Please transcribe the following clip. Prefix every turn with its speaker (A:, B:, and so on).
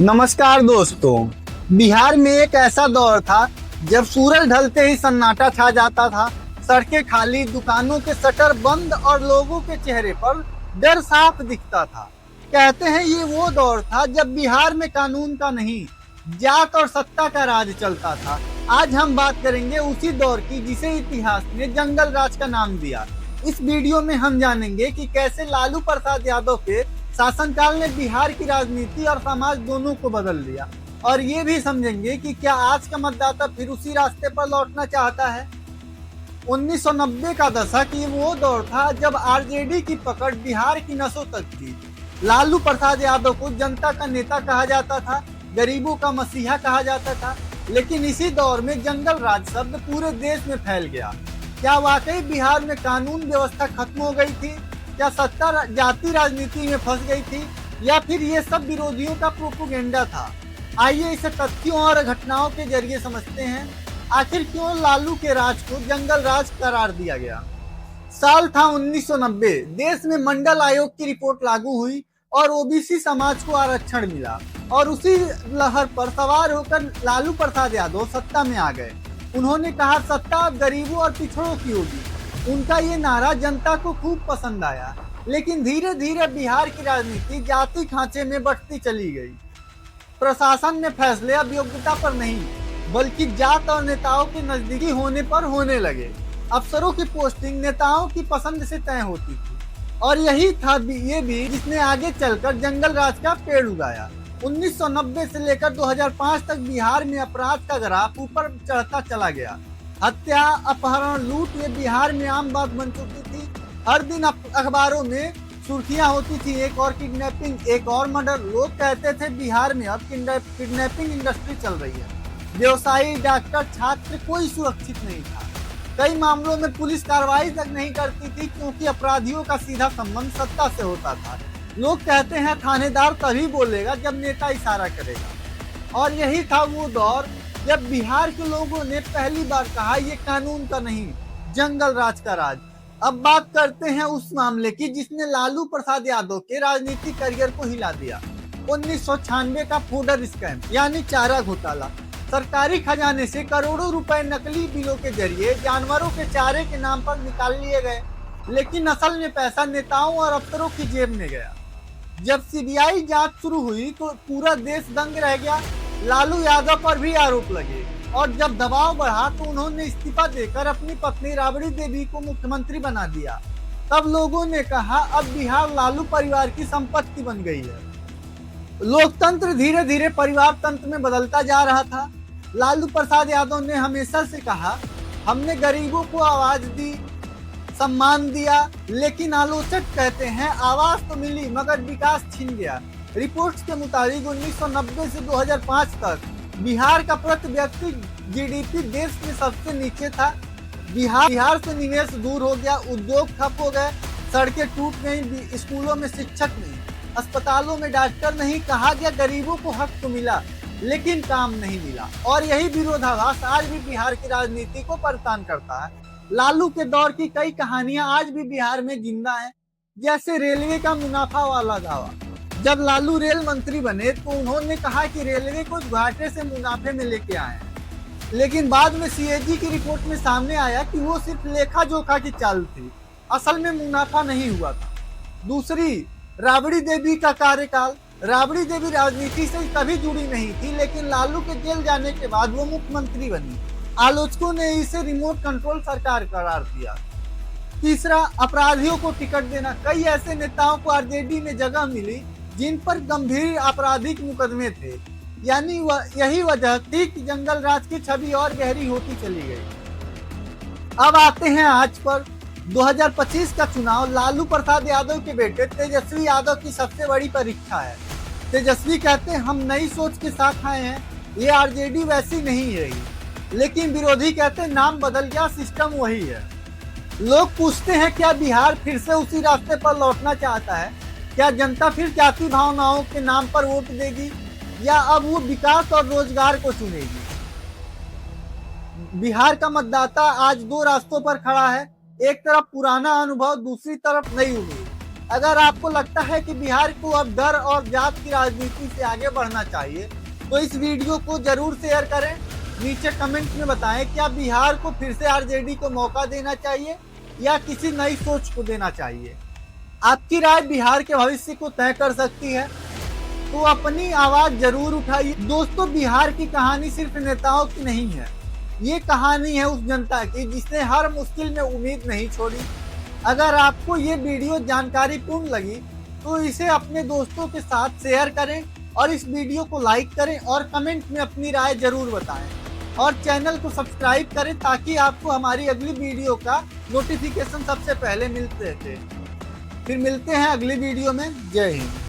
A: नमस्कार दोस्तों। बिहार में एक ऐसा दौर था जब सूरज ढलते ही सन्नाटा छा जाता था। सड़कें खाली, दुकानों के शटर बंद और लोगों के चेहरे पर डर साफ दिखता था। कहते हैं ये वो दौर था जब बिहार में कानून का नहीं, जात और सत्ता का राज चलता था। आज हम बात करेंगे उसी दौर की जिसे इतिहास ने जंगल राज का नाम दिया। इस वीडियो में हम जानेंगे कि कैसे लालू प्रसाद यादव के शासनकाल ने बिहार की राजनीति और समाज दोनों को बदल दिया, और ये भी समझेंगे कि क्या आज का मतदाता फिर उसी रास्ते पर लौटना चाहता है। 1990 का दशक ये वो दौर था जब आरजेडी की पकड़ बिहार की नसों तक थी। लालू प्रसाद यादव को जनता का नेता कहा जाता था, गरीबों का मसीहा कहा जाता था। लेकिन इसी दौर में जंगल राज शब्द पूरे देश में फैल गया। क्या वाकई बिहार में कानून व्यवस्था खत्म हो गई थी? क्या सत्ता जाति राजनीति में फंस गई थी, या फिर ये सब विरोधियों का प्रोपेगेंडा था? आइए इसे तथ्यों और घटनाओं के जरिए समझते हैं। आखिर क्यों लालू के राज को जंगल राज करार दिया गया। साल था 1990। देश में मंडल आयोग की रिपोर्ट लागू हुई और ओबीसी समाज को आरक्षण मिला, और उसी लहर पर सवार होकर लालू प्रसाद यादव सत्ता में आ गए। उन्होंने कहा सत्ता अब गरीबों और पिछड़ों की होगी। उनका ये नारा जनता को खूब पसंद आया, लेकिन धीरे धीरे बिहार की राजनीति जाति खांचे में बढ़ती चली गई। प्रशासन में फैसले अब योग्यता पर नहीं, बल्कि जात और नेताओं के नजदीकी होने पर होने लगे। अफसरों की पोस्टिंग नेताओं की पसंद से तय होती थी, और यही था ये भी जिसने आगे चलकर जंगल राज का पेड़ उगाया। 1990 से लेकर 2005 तक बिहार में अपराध का ग्राफ ऊपर चढ़ता चला गया। हत्या, अपहरण, लूट ये बिहार में आम बात बन चुकी थी। हर दिन अखबारों में सुर्खियां होती थी, एक और किडनैपिंग, एक और मर्डर। लोग कहते थे बिहार में अब किडनैपिंग इंडस्ट्री चल रही है। व्यवसायी, डॉक्टर, छात्र कोई सुरक्षित नहीं था। कई मामलों में पुलिस कार्रवाई तक नहीं करती थी, क्योंकि अपराधियों का सीधा संबंध सत्ता से होता था। लोग कहते हैं थानेदार तभी बोलेगा जब नेता इशारा करेगा। और यही था वो दौर जब बिहार के लोगों ने पहली बार कहा ये कानून का नहीं, जंगल राज का राज। अब बात करते हैं उस मामले की जिसने लालू प्रसाद यादव के राजनीतिक करियर को हिला दिया। 1996 का फूडर स्कैम यानी चारा घोटाला। सरकारी खजाने से करोड़ों रुपए नकली बिलों के जरिए जानवरों के चारे के नाम पर निकाल लिए गए, लेकिन असल में पैसा नेताओं और अफसरों की जेब में गया। जब सीबीआई जांच शुरू हुई तो पूरा देश दंग रह गया। लालू यादव पर भी आरोप लगे, और जब दबाव बढ़ा तो उन्होंने इस्तीफा देकर अपनी पत्नी राबड़ी देवी को मुख्यमंत्री बना दिया। तब लोगों ने कहा अब बिहार लालू परिवार की संपत्ति बन गई है। लोकतंत्र धीरे धीरे परिवार तंत्र में बदलता जा रहा था। लालू प्रसाद यादव ने हमेशा से कहा हमने गरीबों को आवाज दी, सम्मान दिया, लेकिन आलोचक कहते हैं आवाज तो मिली मगर विकास छिन गया। रिपोर्ट्स के मुताबिक 1990 से 2005 तक बिहार का प्रति व्यक्ति जीडीपी देश में सबसे नीचे था। बिहार से निवेश दूर हो गया, उद्योग ठप हो गए, सड़कें टूट गई, स्कूलों में शिक्षक नहीं, अस्पतालों में डॉक्टर नहीं। कहा गया गरीबों को हक तो मिला, लेकिन काम नहीं मिला। और यही विरोधाभास आज भी बिहार की राजनीति को परेशान करता है। लालू के दौर की कई कहानियां आज भी बिहार में जिंदा हैं, जैसे रेलवे का मुनाफा वाला दावा। जब लालू रेल मंत्री बने तो उन्होंने कहा कि रेलवे को घाटे से मुनाफे में लेके आए, लेकिन बाद में सीएजी की रिपोर्ट में सामने आया कि वो सिर्फ लेखा जोखा की चाल थी, असल में मुनाफा नहीं हुआ था। दूसरी, राबड़ी देवी का कार्यकाल। राबड़ी देवी राजनीति से कभी जुड़ी नहीं थी, लेकिन लालू के जेल जाने के बाद वो मुख्यमंत्री बनी। आलोचकों ने इसे रिमोट कंट्रोल सरकार करार दिया। तीसरा, अपराधियों को टिकट देना। कई ऐसे नेताओं को आरजेडी में जगह मिली जिन पर गंभीर आपराधिक मुकदमे थे, यानी यही वजह थी कि जंगल राज की छवि और गहरी होती चली गई। अब आते हैं आज पर। 2025 का चुनाव लालू प्रसाद यादव के बेटे तेजस्वी यादव की सबसे बड़ी परीक्षा है। तेजस्वी कहते हैं हम नई सोच के साथ आए हैं, ये आरजेडी वैसी नहीं रही। लेकिन विरोधी कहते हैं नाम बदल गया, सिस्टम वही है। लोग पूछते हैं क्या बिहार फिर से उसी रास्ते पर लौटना चाहता है? क्या जनता फिर जाति भावनाओं के नाम पर वोट देगी, या अब वो विकास और रोजगार को चुनेगी? बिहार का मतदाता आज दो रास्तों पर खड़ा है। एक तरफ पुराना अनुभव, दूसरी तरफ नई उम्मीद। अगर आपको लगता है कि बिहार को अब डर और जात की राजनीति से आगे बढ़ना चाहिए तो इस वीडियो को जरूर शेयर करें। नीचे कमेंट में बताएं क्या बिहार को फिर से आरजेडी को मौका देना चाहिए या किसी नई सोच को देना चाहिए। आपकी राय बिहार के भविष्य को तय कर सकती है, तो अपनी आवाज जरूर उठाइए। दोस्तों, बिहार की कहानी सिर्फ नेताओं की नहीं है, ये कहानी है उस जनता की जिसने हर मुश्किल में उम्मीद नहीं छोड़ी। अगर आपको ये वीडियो जानकारीपूर्ण लगी तो इसे अपने दोस्तों के साथ शेयर करें और इस वीडियो को लाइक करें और कमेंट में अपनी राय जरूर बताएं और चैनल को सब्सक्राइब करें ताकि आपको हमारी अगली वीडियो का नोटिफिकेशन सबसे पहले मिलते रहे। फिर मिलते हैं अगली वीडियो में। जय हिंद।